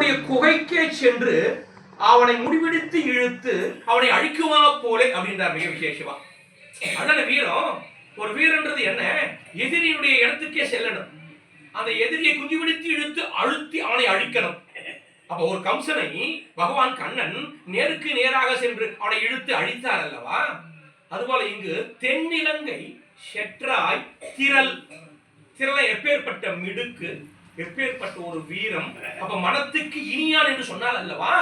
ராமனுடைய குகைக்கே சென்று அவனை முடிவெடுத்து இழுத்து அவனை அழிக்குமா போலே அப்படின்றார் மிக விசேஷமா. அதனால வீரம், ஒரு வீரன்றது என்ன, எதிரியுடைய இடத்துக்கே செல்லணும், அந்த எதிரியை குஞ்சு பிடித்து இழுத்து அழுத்தி அவனை அழிக்கணும். அப்ப ஒரு கம்சனை பகவான் கண்ணன் நேருக்கு நேராக சென்று அவனை இழுத்து அழித்தார் அல்லவா. அதுபோல இங்கு தென்னிலங்கை செற்றாய் திரள், திரளை எப்பேற்பட்ட மிடுக்கு, எப்பேற்பட்ட ஒரு வீரம். அப்ப மனத்துக்கு இனியான் என்று சொன்னால் அல்லவா.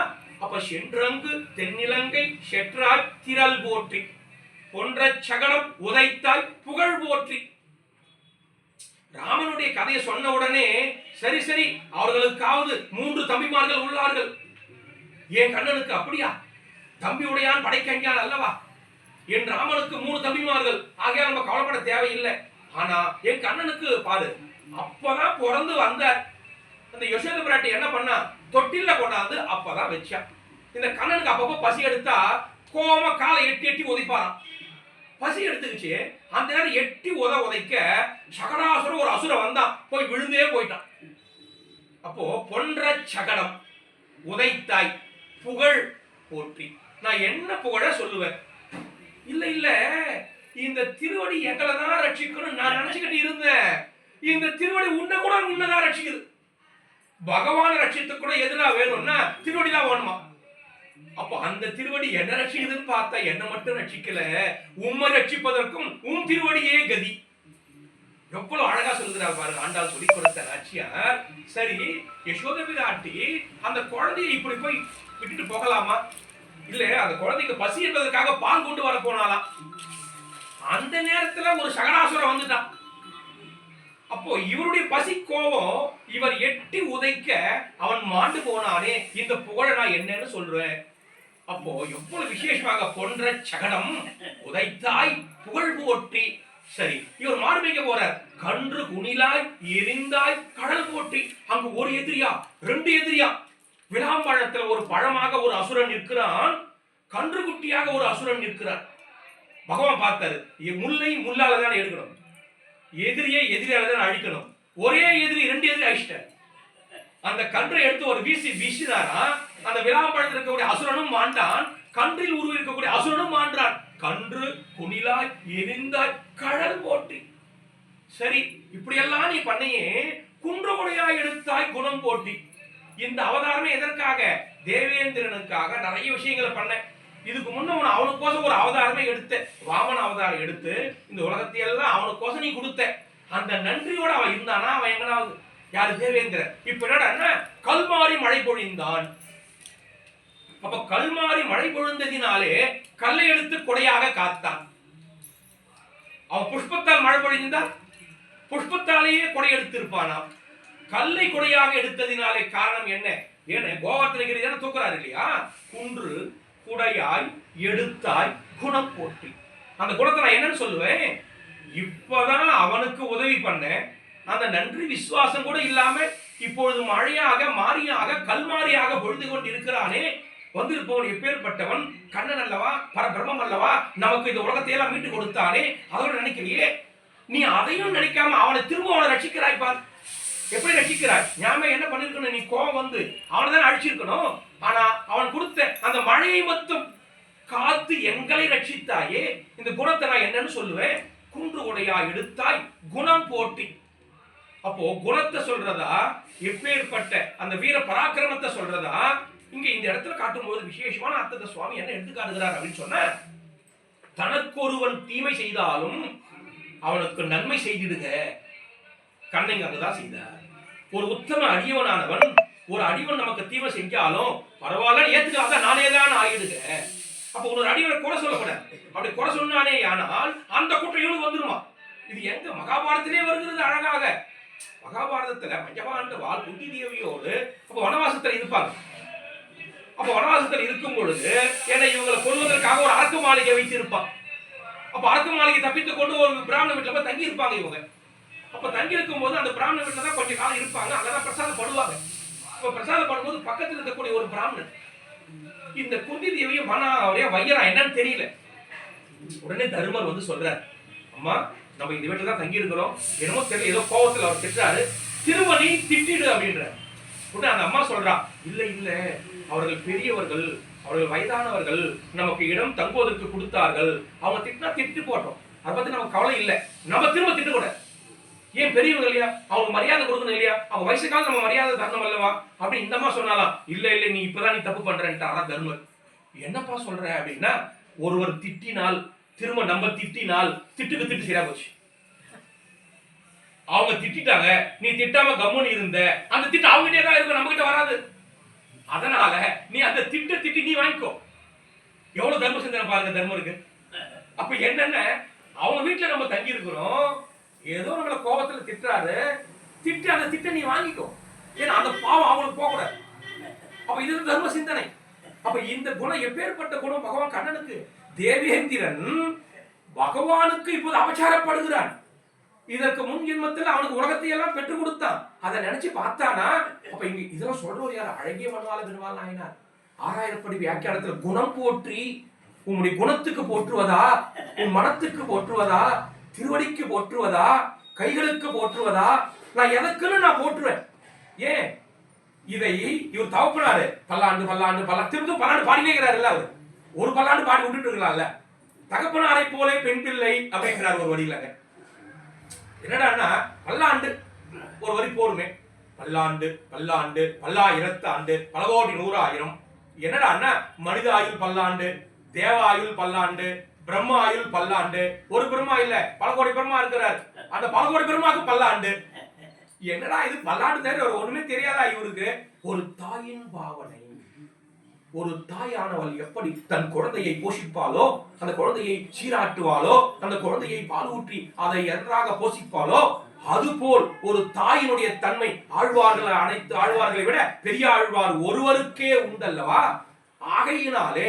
அப்ப சென்றங்கு தென்னிலங்கை செற்றாய் திரள் போற்றி, பொன்ற சகடம் உதைத்தாய் புகழ் போற்றி. ராமனுடைய கதையை சொன்ன உடனே சரி சரி அவர்களுக்காவது 3 தம்பிமார்கள் உள்ளார்கள், என் கண்ணனுக்கு அப்படியா, தம்பி உடையான் படைக்கஞ்சான் அல்லவா, என் ராமனுக்கு 3 தம்பிமார்கள், ஆகையால் நம்ம கவலைப்பட தேவையில்லை. ஆனா என் கண்ணனுக்கு பாரு, அப்பதான் பிறந்து வந்த அந்த யசோதை பிராட்டி என்ன பண்ணா, தொட்டில கொண்டாந்து அப்பதான் வச்சா. இந்த கண்ணனுக்கு அப்பப்போ பசி எடுத்தா கோம காலை எட்டி எட்டி உதைப்பாராம். பசி எடுத்துக்கிச்சு, அந்த நேரம் எட்டி உதைக்க சகடாசுரம் ஒரு அசுரம் வந்தான், போய் விழுந்தே போயிட்டான். அப்போ பொன்ற சகடம் உதைத்தாய் புகழ் போற்றி. நான் என்ன புகழ சொல்லுவேன், இல்ல இல்ல இந்த திருவடி எங்களை தான் ரட்சிக்கணும் நான் நினைச்சுக்கிட்டு இருந்தேன். இந்த திருவடி உன்னை கூட உன்னதான் ரட்சிக்குது. பகவான ரட்சித்து கூட எதுனா வேணும்னா திருவடி தான் வேணுமா. அப்ப அந்த திருவடி என்ன ரட்சிக்குதுன்னு பார்த்தா என்ன மட்டும் ரட்சிக்கல, உம்மை ரட்சிப்பதற்கும் உன் திருவடியே கதி. எவ்வளவு அழகா சொல்லுகிறார் பாருங்க ஆண்டாள் சொல்லி கொடுத்த நாச்சியார். சரி, யசோதை பிராட்டி அந்த குழந்தையை இப்படி போய் விட்டுட்டு போகலாமா, இல்ல அந்த குழந்தைக்கு பசி என்பதற்காக பால் கொண்டு வர போனாலாம். அந்த நேரத்துல ஒரு சகடாசுரம் வந்துட்டான். அப்போ இவருடைய பசி கோபம் இவர் எட்டி உதைக்க அவன் மாண்டு போனானே, இந்த புகழ நான் என்னன்னு சொல்றேன். அப்போ எவ்வளவு விசேஷமாக பொன்ற சகடம் உதைத்தாய் புகழ் போற்றி. சரி, இவர் மாடு மேய்க்க போறார், கன்று குணிலாய் எரிந்தாய் கடல் போற்றி. அங்கு ஒரு எதிரியா 2 எதிரியா, விளாம்பழத்துல ஒரு பழமாக ஒரு அசுரன் நிற்கிறான், கன்று குட்டியாக ஒரு அசுரன் நிற்கிறான். பகவான் பார்த்தாரு, முல்லை முள்ளால தான் எடுக்கணும், எதிரியை எதிரியால தான் அழிக்கணும். ஒரே எதிரி 2 எதிரி அழிச்சிட்டார். அந்த கன்றை எடுத்து ஒரு வீசினாரா, அந்த விளாம்பழத்தில் இருக்கக்கூடிய அசுரனும் மாண்டான், கன்றில் உருவி இருக்கக்கூடிய அசுரனும் மாண்டான். கன்று குணிலாய் எரிந்தாய் கடல் போற்றி. சரி, இப்படியெல்லாம் நீ பண்ணையே, குன்றகுடையாய் எடுத்தாய் குணம் போற்றி. இந்த அவதாரமே எதற்காக, தேவேந்திரனுக்காக நிறைய விஷயங்களை பண்ண. இதுக்கு முன்ன அவனுக்கோசம் ஒரு அவதாரமே எடுத்த, வாமன அவதாரம் எடுத்து இந்த உலகத்தை எல்லாம் அவனுக்கோசம் நீ கொடுத்த. அந்த நன்றியோட அவன் இருந்தானா, அவன் எங்கனாவது யாரு, தேவேந்திரன். இப்ப என்னடா, கல்மாரி மழை பொழிந்தான். அப்ப கல்மாரி மழை பொழிந்ததினாலே கல்லை எடுத்து கொடையாக காத்தான். அவன் புஷ்பத்தால் மழை பொழிந்தான், புஷ்பத்தாலேயே கொடை எடுத்திருப்பானா. கல்லை கொடையாக எடுத்ததினாலே காரணம் என்ன, ஏன்னா கோவர்த்தனகிரி தானே தூக்குறாரு இல்லையா. குன்று குடையாய் எடுத்தாய் குணம் போற்றி. அந்த குணத்தை நான் என்னன்னு சொல்லுவேன், இப்பதான் அவனுக்கு உதவி பண்ண, அந்த நன்றி விசுவாசம் கூட இல்லாம இப்பொழுது மழையாக மாரியாக கல்மாரியாக பொழுது கொண்டு இருக்கிறானே, வந்திருப்பவன் எப்பேற்பட்டவன், கண்ணன் அல்லவா, பரபிரமம் அல்லவா, நமக்கு இந்த உலகத்தை எல்லாம் மீட்டு கொடுத்தானே, அதோட நினைக்கலையே. நீ அதையும் நினைக்காம அவனை திரும்ப அவனை ரட்சிக்கிறாய் பார். எப்படி ரட்சிக்கிறாய், ஞாபகம் என்ன பண்ணிருக்கணும், நீ கோபம் வந்து அவனை தான் அழிச்சிருக்கணும். ஆனா அவன் கொடுத்த அந்த மழையை மட்டும் காத்து எங்களை ரட்சித்தாயே, இந்த குணத்தை நான் என்னன்னு சொல்லுவேன், குன்று உடையா எடுத்தாய் குணம் போற்றி. அப்போ குணத்தை சொல்றதா, எப்பேற்பட்ட அந்த வீர பராக்கிரமத்தை சொல்றதா, இங்க இந்த இடத்துல காட்டும் போது விசேஷமான அர்த்தத்தை சுவாமி என்ன எடுத்து காட்டுகிறார் அப்படின்னு சொன்ன, தனக்கொருவன் தீமை செய்தாலும் அவனுக்கு நன்மை செய்திடுக. கண்ணன் அங்கதான் செய்தார். ஒரு உத்தம அடியவனானவன், ஒரு அடிவன் நமக்கு தீமை செஞ்சாலும் பரவாயில்ல ஏத்துக்காக நானே தான் ஆயிடுக. அப்ப ஒரு அடிவனை குறை சொல்லக்கூடாது. அப்படி குறை சொன்னானே ஆனால் அந்த குற்றம் வந்துருமா. இது எங்க மகாபாரதத்திலே வருகிறது அழகாக. மகாபாரதத்துல பஞ்சபாண்ட வாழ் குந்தி தேவியோடு அப்ப வனவாசத்துல இருப்பாங்க. அப்ப வனவாசத்தில் இருக்கும் பொழுது ஏன்னா இவங்களை கொள்வதற்காக ஒரு அரக்கு மாளிகை வைத்து இருப்பான். அப்ப அரக்கு மாளிகை தப்பித்துக் கொண்டு ஒரு பிராமண வீட்டுல போய் தங்கி இருப்பாங்க இவங்க. அப்ப தங்கி இருக்கும் போது அந்த பிராமண வீட்டுல தான் கொஞ்சம் காலம் இருப்பாங்க. அங்கதான் பிரசாதம் படுவாங்க. இப்ப பிரசாதம் படும்போது பக்கத்தில் இருக்கக்கூடிய ஒரு பிராமணன் இந்த குந்தி தேவியை மனாவரையா வையரா என்னன்னு தெரியல. உடனே தருமர் வந்து சொல்றாரு, அம்மா நம்ம இந்த வீட்டுல தான் தங்கி இருக்கிறோம், என்னமோ தெரியல, ஏதோ கோபத்துல அவர் திட்டுறாரு, திருமணி திட்டிடு அப்படின்ற. உடனே அந்த அம்மா சொல்றா, இல்ல இல்ல, அவர்கள் பெரியவர்கள், அவர்கள் வயதானவர்கள், நமக்கு இடம் தங்குவதற்கு கொடுத்தார்கள், அவங்க திட்டினா திட்டு போட்டோம், அதை பத்தி நமக்கு கவலை இல்லை, நம்ம திரும்ப திட்டு கூட, ஏன் பெரியவங்க இல்லையா, அவங்க மரியாதை கொடுக்கணும் இல்லையா, அவங்க வயசுக்காக நம்ம மரியாதை தரணும் அல்லவா அப்படி இந்த அம்மா சொன்னாலாம். இல்ல இல்ல, நீ இப்பதான் நீ தப்பு பண்றேன்ட்டாரா தர்மர். என்னப்பா சொல்ற அப்படின்னா, ஒருவர் திட்டினால் திரும்ப நம்ம திட்டினால் திட்டுக்கு திட்டு சரியா போச்சு. அவங்க திட்டாங்க, நீ திட்டாம கம்முன்னு இருந்த, அந்த திட்டு அவங்ககிட்டே தான் இருக்கும், நம்ம கிட்ட வராது. அதனால நீ அந்த திட்டி நீ வாங்கிக்கோ. எவ்வளவு தர்ம சிந்தனை பாருங்க தர்மருக்கு. அப்ப என்னென்ன, அவங்க வீட்டுல நம்ம தங்கி இருக்கிறோம், ஏதோ நம்மள கோபத்துல திட்டுறாரு, அந்த திட்ட நீ வாங்கிக்கோ, ஏன்னா அந்த பாவம் அவங்களுக்கு போக கூடாது. அப்ப இது தர்ம சிந்தனை. அப்ப இந்த குணம் எப்பேற்பட்ட குணம் பகவான் கண்ணனுக்கு. தேவேந்திரன் பகவானுக்கு இப்போது அபச்சாரப்படுகிறான். இதற்கு முன் ஜென்மத்தில் அவனுக்கு உலகத்தை எல்லாம் பெற்றுக் கொடுத்தான். அதை நினைச்சு பார்த்தானா, அப்ப இங்க இதெல்லாம் சொல்றவர் யார்? அழகிய மனவாள பெருமாள் நாயனார். 6000 படி வியாக்கியானத்துல குணம் போற்றி, உன்னுடைய குணத்துக்கு போற்றுவதா, உன் மனத்துக்கு போற்றுவதா, திருவடிக்கு போற்றுவதா, கைகளுக்கு போற்றுவதா, நான் எதற்குன்னு நான் போற்றுவேன். ஏன் இதை இவர் தவப்பினாரு, பல்லாண்டு திரும்ப பல்லாண்டு பாடினேங்கிறாருல்ல, அவர் ஒரு பல்லாண்டு பாடி விட்டுட்டு இருக்கலாம்ல. தகப்பனாரை போலே பெண் பிள்ளை அப்படிங்கிறார் ஒரு வரியிலங்க. என்னடான்னா, பல்லாண்டு ஒரு வரி போருமே, பல்லாண்டு பல்லாயிரத்து ஆண்டு, பல கோடி 100,000. என்னடான்னா, மனித ஆயுள் பல்லாண்டு, தேவ ஆயுள் பல்லாண்டு, பிரம்ம ஆயுள் பல்லாண்டு. ஒரு பிரம்மா இல்ல, பல கோடி பிரம்மா இருக்கிறார், அந்த பல கோடி பிரம்மாக்கு பல்லாண்டு. என்னடா இது பல்லாண்டு தேவை ஒண்ணுமே தெரியாதா இவருக்கு? ஒரு தாயின் பாவனை. ஒரு தாயானவள் எப்படி தன் குழந்தையை போஷிப்பாலோ, அந்த குழந்தையை சீராட்டுவாளோ, அந்த குழந்தையை பாலூற்றி அதை நன்றாக போஷிப்பாலோ, அதுபோல் ஒரு தாயினுடைய தன்மை ஆழ்வார்கள், அனைத்து ஆழ்வார்களை விட பெரிய ஆழ்வார் ஒருவருக்கே உண்டல்லவா. ஆகையினாலே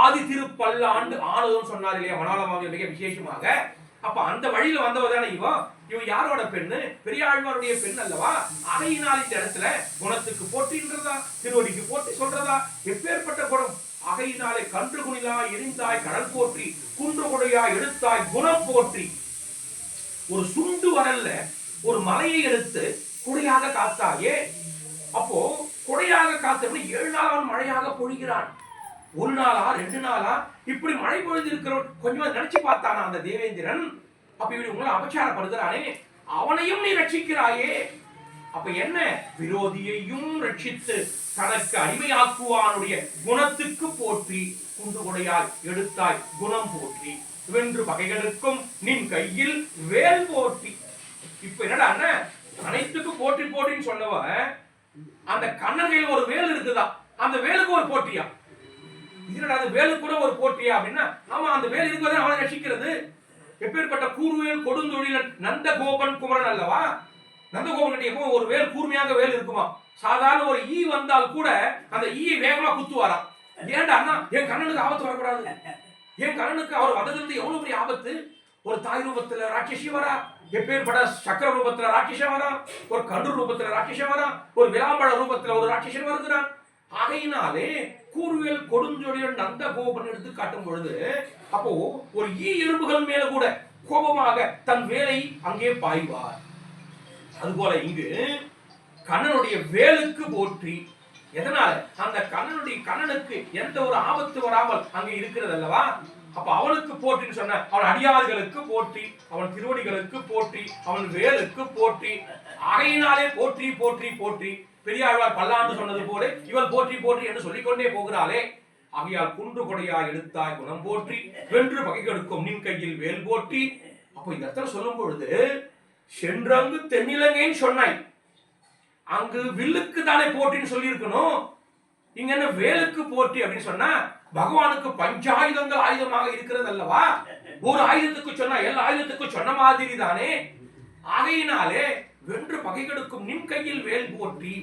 ஆதி திருப்பல்லாண்டு ஆனதும் சொன்னார் இல்லையா மனோலமாவிய மிக விசேஷமாக. அப்ப அந்த வழியில வந்தவர் தானே இவன் யாரோட பெண்ணு? பெரியாழ்வாருடைய பெண் அல்லவா. ஆகையினால் இந்த இடத்துல குணத்துக்கு போட்டின்றதா, திருவடிக்கு போட்டி சொல்றதா, எப்பேற்பட்ட குணம். ஆகையினாலே கன்று குணிலா எரிந்தாய் கடல் போற்றி, குன்று குடையா எடுத்தாய் குணம் போற்றி. ஒரு சுண்டு வரல்ல ஒரு மலையை எடுத்து குடையாக காத்தாயே. அப்போ குடையாக காத்தவன் 7 நாள் அவன் மழையாக பொழிகிறான். 1 நாளா 2 நாளா இப்படி மழை பொழுது இருக்கிறவன் கொஞ்சமா நினைச்சு பார்த்தானா அந்த தேவேந்திரன்? அப்ப இப்படி உங்களை அபச்சாரப்படுகிறானே, அவனையும் நீ ரட்சிக்கிறாயே. அப்ப என்ன, விரோதியையும் ரட்சித்து தனக்கு அடிமையாக்குவானுடைய குணத்துக்கு போற்றி, குன்று கொடையால் எடுத்தாய் குணம் போற்றி, வென்று பகைகளுக்கும் நின் கையில் வேல் போற்றி. இப்ப என்னடா அனைத்துக்கும் போற்றி போற்றின்னு சொன்னவ, அந்த கண்ணன் கையில் ஒரு வேல் இருக்குதா, அந்த வேலுக்கு ஒரு போட்டியா? இதனடா அந்த வேலு கூட ஒரு போட்டியா அப்படின்னா, ஆமா அந்த வேல் இருக்குவதை அவனை ரசிக்கிறது. எப்பேற்பட்ட கூர்வேல் கொடுந்தொழிலன் நந்த கோபன் குமரன் அல்லவா. நந்தகோபன் கிட்ட எப்போ ஒரு வேல் கூர்மையாக வேல் இருக்குமா. சாதாரண ஒரு ஈ வந்தால் கூட அந்த ஈயை வேகமா குத்துவாராம். ஏன்டா அண்ணா, என் கண்ணனுக்கு ஆபத்து வரக்கூடாது, என் கண்ணனுக்கு அவர் வந்தது எவ்வளவு பெரிய ஆபத்து. ஒரு தாய் ரூபத்துல ராட்சசி வரா, எப்பேற்பட்ட சக்கர ரூபத்துல ராட்சசன் வரா, ஒரு கன்று ரூபத்துல ராட்சசன் வரா, ஒரு விளாம்பழ ரூபத்துல ஒரு ராட்சசன் வருகிறான். ஆகையினாலே கூர்வேல் கொடுஞ்சொழியன் நந்த கோபன் எடுத்து காட்டும் பொழுது, அப்போ ஒரு ஈ எறும்புகள் மேல கூட கோபமாக தன் வேலை அங்கே பாய்வார். அதுபோல இங்கு கண்ணனுடைய வேலுக்கு போற்றி. எதனால? அந்த கண்ணனுக்கு எந்த ஒரு ஆபத்து வராமல் அங்கே இருக்கிறது அல்லவா. அப்ப அவனுக்கு போற்றின்னு சொன்ன, அவன் அடியார்களுக்கு போற்றி, அவன் திருவடிகளுக்கு போற்றி, அவன் வேலுக்கு போற்றி. ஆகையினாலே போற்றி போற்றி போற்றி. பெரியாழ்வார் பல்லாண்டு சொன்னது போல இவள் போற்றி போற்றி என்று சொல்லிக்கொண்டே போகிறாளே. ஆகையால் குன்று கொடையாய் எடுத்தாய் குணம் போற்றி, வென்று பகைகளுக்கும் நின் கையில் வேல் போற்றி. அப்ப இந்த இடத்துல சொல்லும் பொழுது, சென்றங்கு தென்னிலங்கைன்னு சொன்னாய், அங்கு வில்லுக்கு தானே போற்றின்னு சொல்லி இருக்கணும். இங்க என்ன வேலுக்கு போற்றி அப்படின்னு சொன்னா, பகவானுக்கு பஞ்சாயுதங்கள் ஆயுதமாக இருக்கிறது அல்லவா. ஒரு ஆயுதத்துக்கு சொன்னா எல்லா ஆயுதத்துக்கும் சொன்ன மாதிரி தானே. ஆகையினாலே வென்று பகைகளுக்கும் நின் கையில் வேல் போற்றி.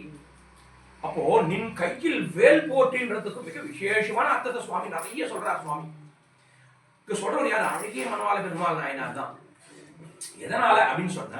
அப்போ நின் கையில் வேல் போற்றின்றதுக்கு மிக விசேஷமான அர்த்தத்தை சுவாமி நிறைய சொல்றார். சுவாமி சொல்றவர் யாரு? அழகிய மனவாள பெருமாள் நாயனார் தான். எதனால அப்படின்னு சொன்ன,